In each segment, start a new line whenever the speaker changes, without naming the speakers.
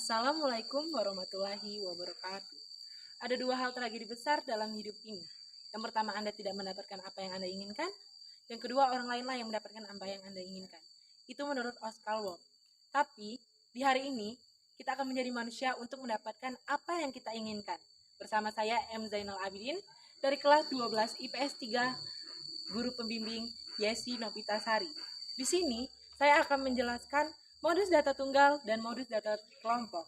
Assalamualaikum warahmatullahi wabarakatuh. Ada dua hal tragedi besar dalam hidup ini. Yang pertama, Anda tidak mendapatkan apa yang Anda inginkan. Yang kedua, orang lainlah yang mendapatkan apa yang Anda inginkan. Itu menurut Oscar Wilde. Tapi, di hari ini, kita akan menjadi manusia untuk mendapatkan apa yang kita inginkan. Bersama saya, M. Zainal Abidin, dari kelas 12 IPS 3, guru pembimbing Yesi Novitasari. Di sini, saya akan menjelaskan modus data tunggal dan modus data kelompok.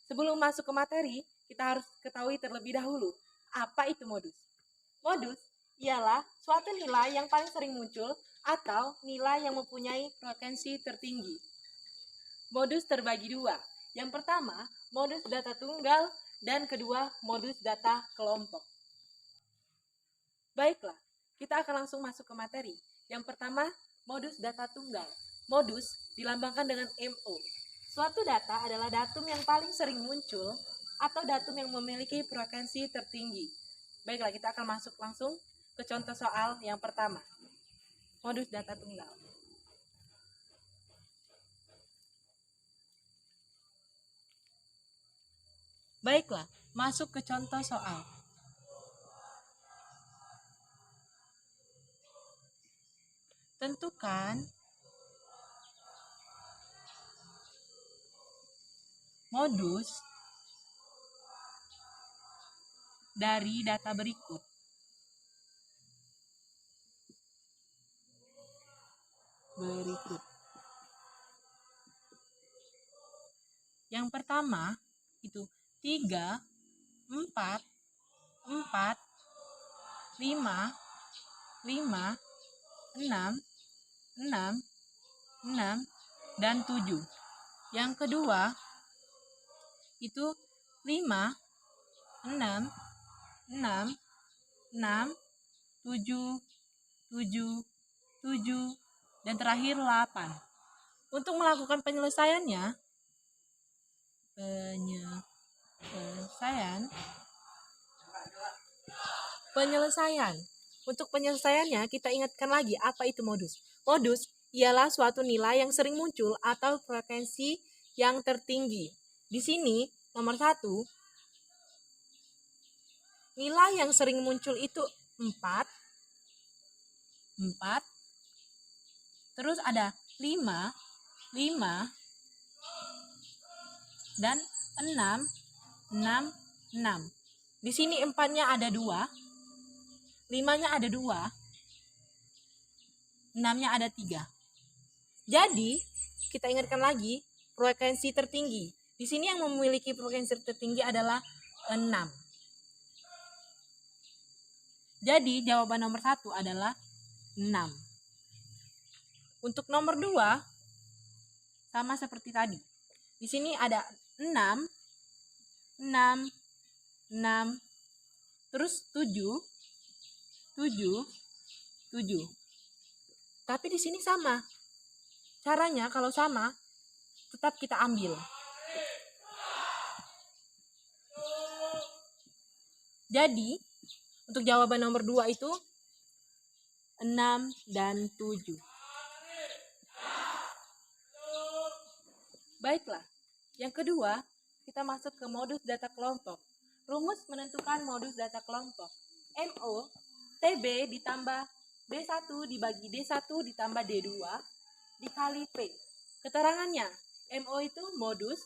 Sebelum masuk ke materi, kita harus ketahui terlebih dahulu, apa itu modus? Modus ialah suatu nilai yang paling sering muncul atau nilai yang mempunyai frekuensi tertinggi. Modus terbagi dua. Yang pertama, modus data tunggal, dan kedua, modus data kelompok. Baiklah, kita akan langsung masuk ke materi. Yang pertama, modus data tunggal. Modus dilambangkan dengan MO. Suatu data adalah datum yang paling sering muncul atau datum yang memiliki frekuensi tertinggi. Baiklah, kita akan masuk langsung ke contoh soal yang pertama. Modus data tunggal. Baiklah, masuk ke contoh soal. Tentukan modus dari data berikut. Yang pertama itu 3, 4, 4, 5, 5, 6, 6, 6, dan 7. Yang kedua itu 5, 6, 6, 6, 7, 7, 7, dan terakhir 8. Untuk melakukan penyelesaiannya, Untuk penyelesaiannya kita ingatkan lagi apa itu modus. Modus ialah suatu nilai yang sering muncul atau frekuensi yang tertinggi. Di sini nomor 1, nilai yang sering muncul itu 4. Terus ada 5, 5, dan 6, 6, 6. Di sini 4-nya ada 2, 5-nya ada 2, 6-nya ada 3. Jadi, kita ingatkan lagi frekuensi tertinggi. Di sini yang memiliki frekuensi tertinggi adalah 6. Jadi jawaban nomor 1 adalah 6. Untuk nomor 2 sama seperti tadi. Di sini ada 6, 6, 6, terus 7, 7, 7. Tapi di sini sama. Caranya kalau sama, tetap kita ambil. Jadi, untuk jawaban nomor 2 itu 6 dan 7. Baiklah. Yang kedua, kita masuk ke modus data kelompok. Rumus menentukan modus data kelompok. MO, TB ditambah D1 dibagi D1 ditambah D2 dikali P. Keterangannya, MO itu modus,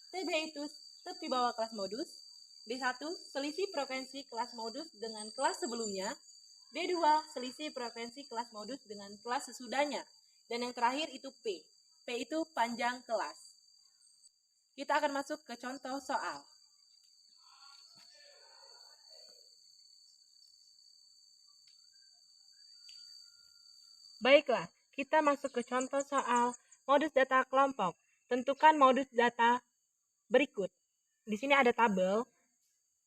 TB itu tepi bawah kelas modus, D1 selisih frekuensi kelas modus dengan kelas sebelumnya, D2 selisih frekuensi kelas modus dengan kelas sesudahnya, dan yang terakhir itu P. P itu panjang kelas. Kita akan masuk ke contoh soal. Baiklah, kita masuk ke contoh soal modus data kelompok. Tentukan modus data berikut. Di sini ada tabel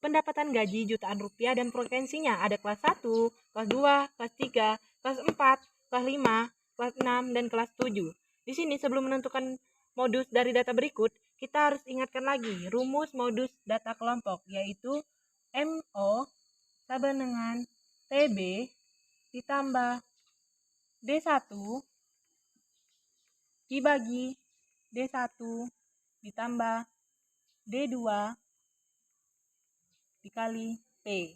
pendapatan gaji jutaan rupiah dan frekuensinya. Ada kelas 1, kelas 2, kelas 3, kelas 4, kelas 5, kelas 6, dan kelas 7. Di sini sebelum menentukan modus dari data berikut, kita harus ingatkan lagi rumus modus data kelompok, yaitu MO sama dengan TB ditambah D1 dibagi D1 ditambah D2 dikali P.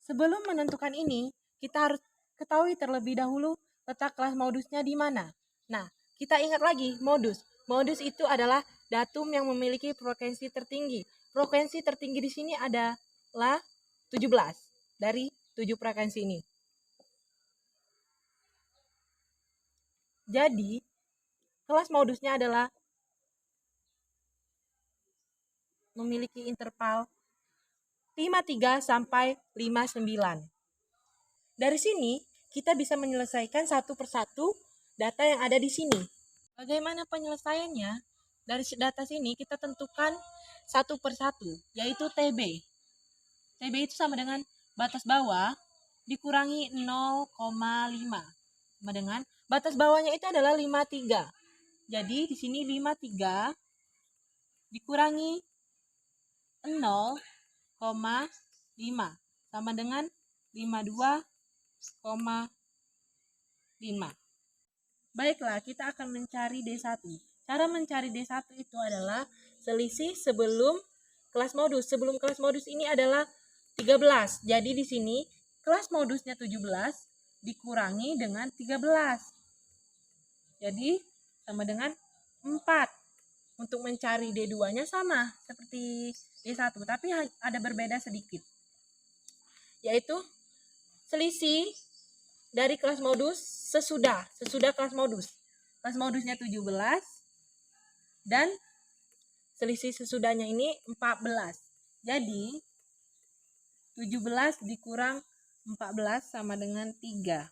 Sebelum menentukan ini, kita harus ketahui terlebih dahulu letak kelas modusnya di mana. Nah, kita ingat lagi modus. Modus itu adalah datum yang memiliki frekuensi tertinggi. Frekuensi tertinggi di sini adalah 17 dari 7 frekuensi ini. Jadi, kelas modusnya adalah memiliki interval 53 sampai 59. Dari sini, kita bisa menyelesaikan satu persatu data yang ada di sini. Bagaimana penyelesaiannya? Dari data sini kita tentukan satu persatu, yaitu TB. TB itu sama dengan batas bawah dikurangi 0,5. Sama dengan batas bawahnya itu adalah 53. Jadi di sini 53 dikurangi 0,5 sama dengan 52,5. Baiklah, kita akan mencari D1. Cara mencari D1 itu adalah selisih sebelum kelas modus. Sebelum kelas modus ini adalah 13. Jadi di sini kelas modusnya 17 dikurangi dengan 13. Jadi sama dengan 4. Untuk mencari D2-nya sama seperti D1, tapi ada berbeda sedikit. Yaitu selisih dari kelas modus sesudah kelas modus. Kelas modusnya 17 dan selisih sesudahnya ini 14. Jadi 17 dikurang 14 sama dengan 3.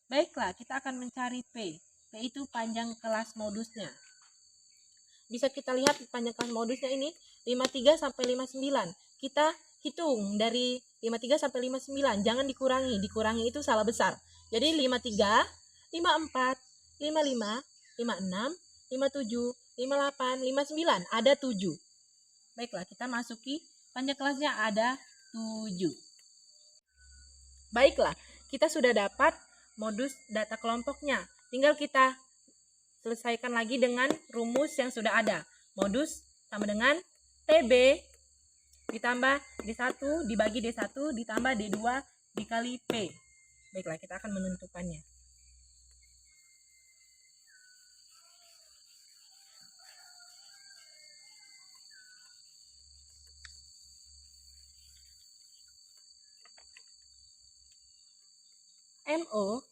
Baiklah, kita akan mencari P. P itu panjang kelas modusnya. Bisa kita lihat panjang kelas modusnya ini 53 sampai 59. Kita hitung dari 53 sampai 59, jangan dikurangi. Dikurangi itu salah besar. Jadi 53, 54, 55, 56, 57, 58, 59, ada 7. Baiklah, kita masuki panjang kelasnya ada 7. Baiklah, kita sudah dapat modus data kelompoknya. Tinggal kita selesaikan lagi dengan rumus yang sudah ada. Modus sama dengan TB ditambah D1 dibagi D1 ditambah D2 dikali P. Baiklah, kita akan menentukannya. MO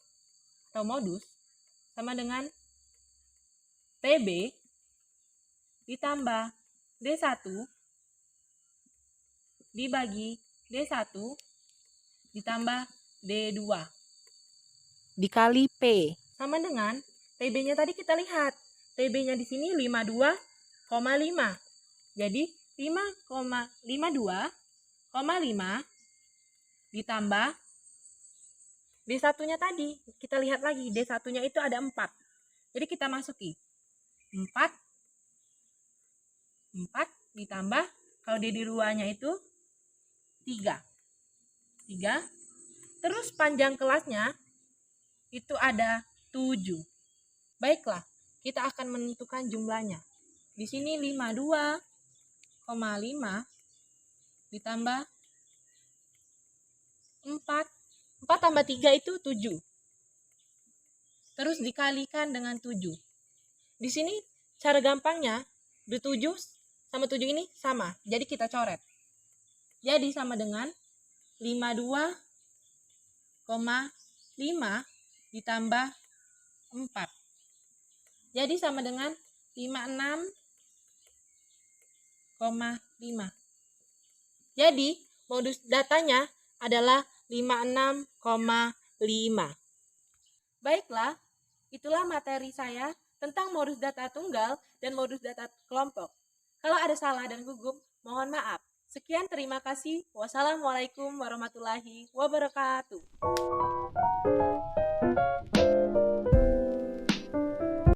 atau modus sama dengan TB ditambah D1 dibagi D1 ditambah D2 dikali P sama dengan TB-nya tadi kita lihat. TB-nya di sini 52,5. Jadi 5,52,5 ditambah D1-nya tadi. Kita lihat lagi, D1-nya itu ada 4. Jadi kita masuki 4 ditambah, kalau D2-nya itu 3. Terus panjang kelasnya itu ada 7. Baiklah, kita akan menentukan jumlahnya. Di sini 52,5 ditambah 4. 4 tambah 3 itu 7. Terus dikalikan dengan 7. Di sini cara gampangnya, 7 sama 7 ini sama. Jadi kita coret. Jadi sama dengan 52,5 ditambah 4. Jadi sama dengan 56,5. Jadi modus datanya adalah 56,5. Baiklah, itulah materi saya tentang modus data tunggal dan modus data kelompok. Kalau ada salah dan gugup, mohon maaf. Sekian, terima kasih. Wassalamualaikum warahmatullahi wabarakatuh.